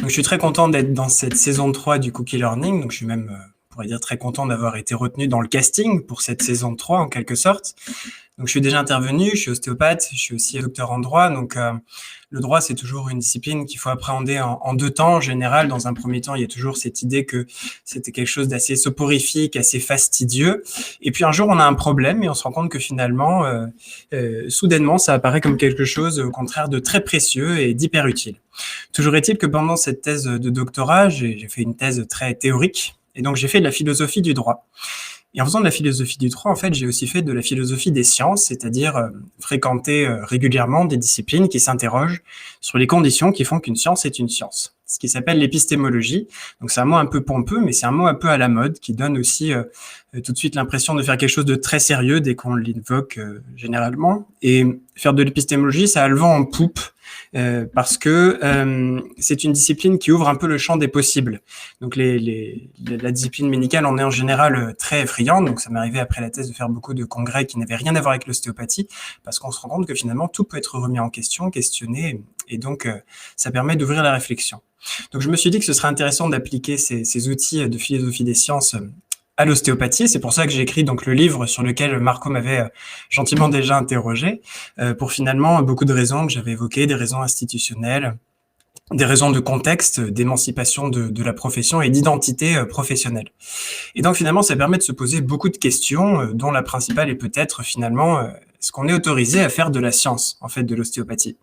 Donc, je suis très content d'être dans cette saison 3 du Cookie Learning. Donc, je suis même, on pourrait dire, très content d'avoir été retenu dans le casting pour cette saison 3, en quelque sorte. Donc, je suis déjà intervenu, je suis ostéopathe, je suis aussi docteur en droit. Donc, le droit, c'est toujours une discipline qu'il faut appréhender en deux temps. En général, dans un premier temps, il y a toujours cette idée que c'était quelque chose d'assez soporifique, assez fastidieux. Et puis, un jour, on a un problème et on se rend compte que finalement, soudainement, ça apparaît comme quelque chose, au contraire, de très précieux et d'hyper utile. Toujours est-il que pendant cette thèse de doctorat, j'ai fait une thèse très théorique. Et donc, j'ai fait de la philosophie du droit. Et en faisant de la philosophie du droit, en fait, j'ai aussi fait de la philosophie des sciences, c'est-à-dire fréquenter régulièrement des disciplines qui s'interrogent sur les conditions qui font qu'une science est une science. Ce qui s'appelle l'épistémologie. Donc c'est un mot un peu pompeux, mais c'est un mot un peu à la mode qui donne aussi tout de suite l'impression de faire quelque chose de très sérieux dès qu'on l'invoque généralement. Et faire de l'épistémologie, ça a le vent en poupe. Parce que c'est une discipline qui ouvre un peu le champ des possibles. Donc la discipline médicale en est en général très effrayante, donc ça m'est arrivé après la thèse de faire beaucoup de congrès qui n'avaient rien à voir avec l'ostéopathie, parce qu'on se rend compte que finalement tout peut être remis en question, questionné, et donc ça permet d'ouvrir la réflexion. Donc je me suis dit que ce serait intéressant d'appliquer ces outils de philosophie des sciences à l'ostéopathie. C'est pour ça que j'ai écrit donc le livre sur lequel Marco m'avait gentiment déjà interrogé, pour finalement beaucoup de raisons que j'avais évoquées, des raisons institutionnelles, des raisons de contexte, d'émancipation de la profession et d'identité professionnelle. Et donc finalement, ça permet de se poser beaucoup de questions, dont la principale est peut-être finalement, est-ce qu'on est autorisé à faire de la science, en fait, de l'ostéopathie?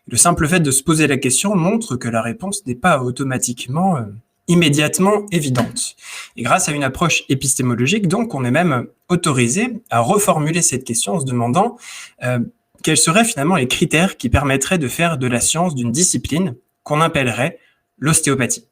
Le simple fait de se poser la question montre que la réponse n'est pas automatiquement immédiatement évidente. Et grâce à une approche épistémologique, donc, on est même autorisé à reformuler cette question en se demandant quels seraient finalement les critères qui permettraient de faire de la science d'une discipline qu'on appellerait l'ostéopathie.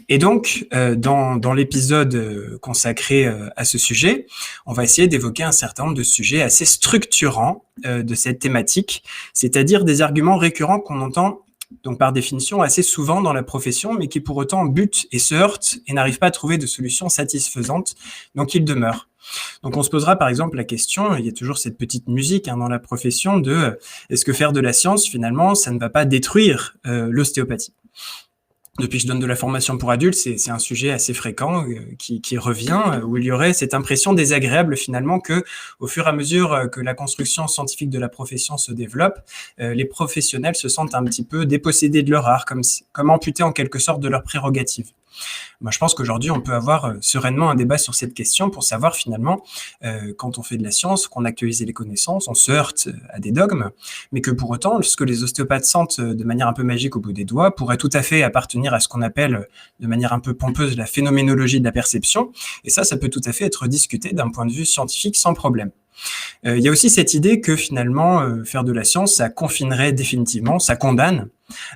Et donc, dans l'épisode consacré à ce sujet, on va essayer d'évoquer un certain nombre de sujets assez structurants de cette thématique, c'est-à-dire des arguments récurrents qu'on entend donc par définition assez souvent dans la profession, mais qui pour autant butent et se heurtent et n'arrivent pas à trouver de solution satisfaisante, donc ils demeurent. Donc on se posera par exemple la question, il y a toujours cette petite musique dans la profession de est-ce que faire de la science finalement ça ne va pas détruire l'ostéopathie? Depuis que je donne de la formation pour adultes, c'est un sujet assez fréquent qui revient, où il y aurait cette impression désagréable finalement que, au fur et à mesure que la construction scientifique de la profession se développe, les professionnels se sentent un petit peu dépossédés de leur art, comme amputés en quelque sorte de leurs prérogatives. Moi, je pense qu'aujourd'hui, on peut avoir sereinement un débat sur cette question pour savoir finalement, quand on fait de la science, qu'on actualise les connaissances, on se heurte à des dogmes, mais que pour autant, ce que les ostéopathes sentent de manière un peu magique au bout des doigts pourrait tout à fait appartenir à ce qu'on appelle de manière un peu pompeuse la phénoménologie de la perception, et ça peut tout à fait être discuté d'un point de vue scientifique sans problème. Il y a aussi cette idée que finalement, faire de la science, ça confinerait définitivement, ça condamne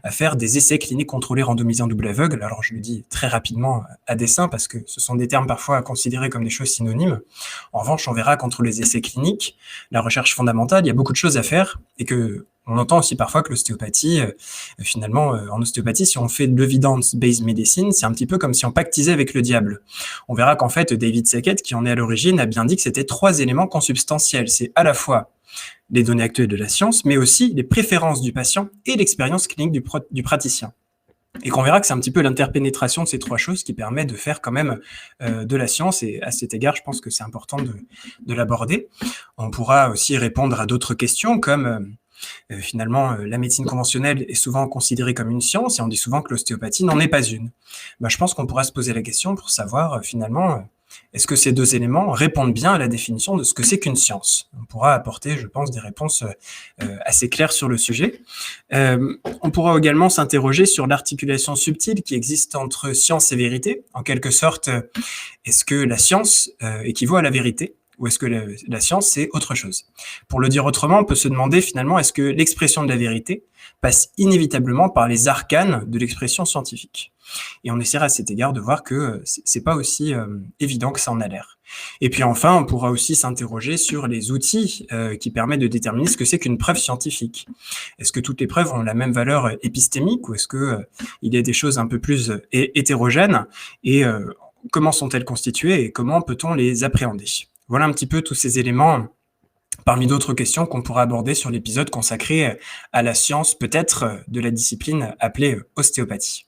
à faire des essais cliniques contrôlés randomisés en double aveugle. Alors je le dis très rapidement à dessein parce que ce sont des termes parfois considérés comme des choses synonymes. En revanche, on verra qu'entre les essais cliniques, la recherche fondamentale, il y a beaucoup de choses à faire et que on entend aussi parfois que l'ostéopathie, finalement, en ostéopathie, si on fait de l'evidence-based medicine, c'est un petit peu comme si on pactisait avec le diable. On verra qu'en fait, David Sackett, qui en est à l'origine, a bien dit que c'était 3 éléments consubstantiels. C'est à la fois les données actuelles de la science, mais aussi les préférences du patient et l'expérience clinique du praticien. Et qu'on verra que c'est un petit peu l'interpénétration de ces 3 choses qui permet de faire quand même de la science, et à cet égard, je pense que c'est important de l'aborder. On pourra aussi répondre à d'autres questions comme finalement, la médecine conventionnelle est souvent considérée comme une science et on dit souvent que l'ostéopathie n'en est pas une. Je pense qu'on pourra se poser la question pour savoir finalement, est-ce que ces 2 éléments répondent bien à la définition de ce que c'est qu'une science? On pourra apporter, je pense, des réponses assez claires sur le sujet. On pourra également s'interroger sur l'articulation subtile qui existe entre science et vérité. En quelque sorte, est-ce que la science équivaut à la vérité? Ou est-ce que la science, c'est autre chose? Pour le dire autrement, on peut se demander finalement, est-ce que l'expression de la vérité passe inévitablement par les arcanes de l'expression scientifique? Et on essaiera à cet égard de voir que c'est pas aussi évident que ça en a l'air. Et puis enfin, on pourra aussi s'interroger sur les outils qui permettent de déterminer ce que c'est qu'une preuve scientifique. Est-ce que toutes les preuves ont la même valeur épistémique ou est-ce que il y a des choses un peu plus hétérogènes et comment sont-elles constituées et comment peut-on les appréhender? Voilà un petit peu tous ces éléments, parmi d'autres questions qu'on pourra aborder sur l'épisode consacré à la science peut-être de la discipline appelée ostéopathie.